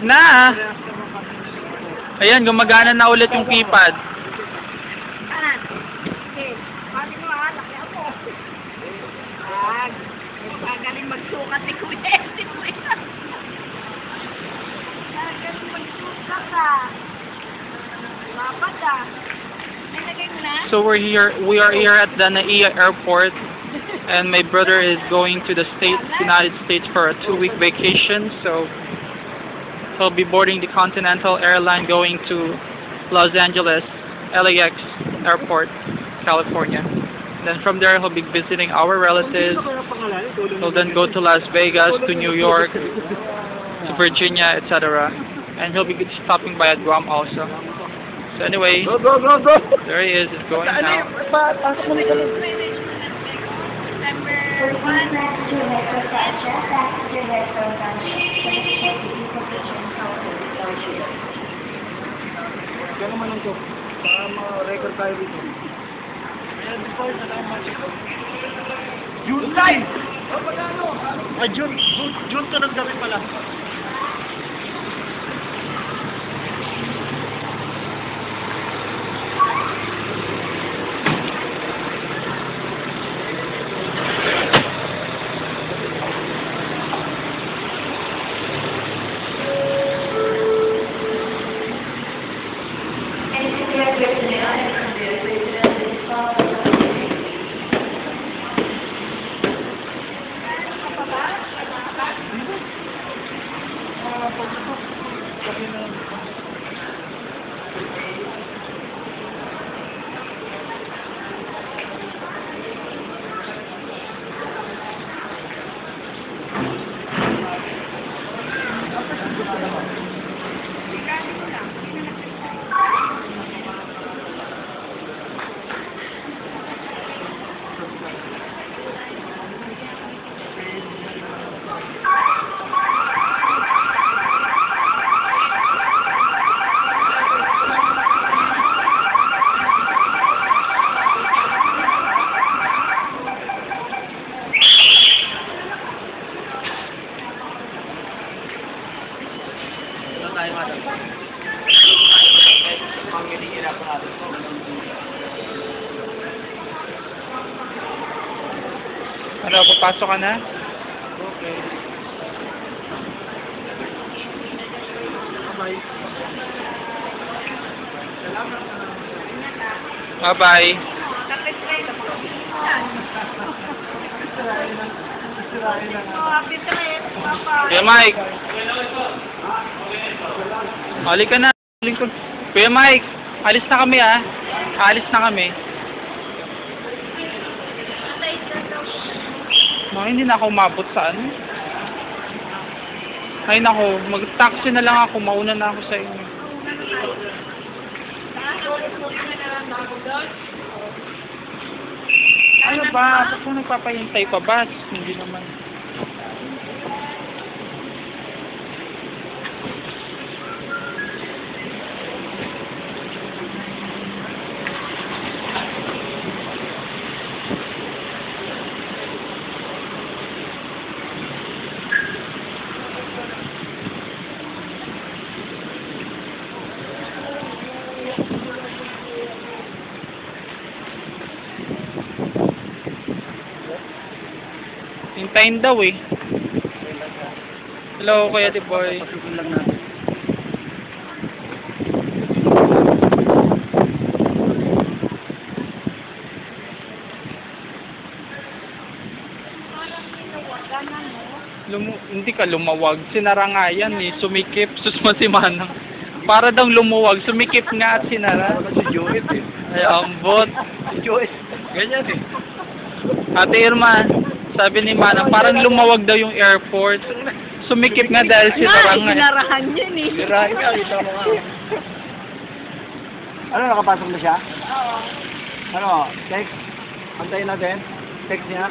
Na! Ayan, gumagana na ulit yung keypad. Magaling magsukat ni Kuya. Magaling magsukat ah. Lapat ah. Nilagay mo na? So we are here at the Naiya Airport, and my brother is going to the United States for a 2-week vacation. So he'll be boarding the Continental airline going to Los Angeles, LAX Airport, California. Then from there, he'll be visiting our relatives. He'll then go to Las Vegas, to New York, to Virginia, etc. And he'll be stopping by at Guam also. So anyway, there he is. He's going now. Kaya naman ito, para ma-record tayo dito. June 9! June to ng gabi pala. Ano, papasok ka na? Okay. Bye-bye. Bye-bye. Happy trip. Bye-bye. Kuya Mike. Halik ka na. Kuya Mike, alis na kami ah. Alis na kami. Hindi na ako umabot sa ano. Ay nako, mag-taxi na lang ako. Mauna na ako sa inyo. Ano ba? Ba't mo nagpapahintay pa ba? Hindi naman. Hintayin daw eh. Hello, Kuya Diboy. Pasukin lang natin. Hindi ka lumawag. Sinara nga yan eh. Sumikip. Susma si Manang. Para daw lumuwag. Sumikip nga at sinara. Si Joet eh. Ay, ambot. Si Joet. Ganyan eh. Ate Irma, sabi ni Manang, parang lumawag daw yung airport. Sumikip nga dahil sinara nga. Sinarahan yun eh. Sirahin ka. Ito mo nga. Ano, nakapasok na siya? Oo. Ano, text? Antayin natin. Text niya.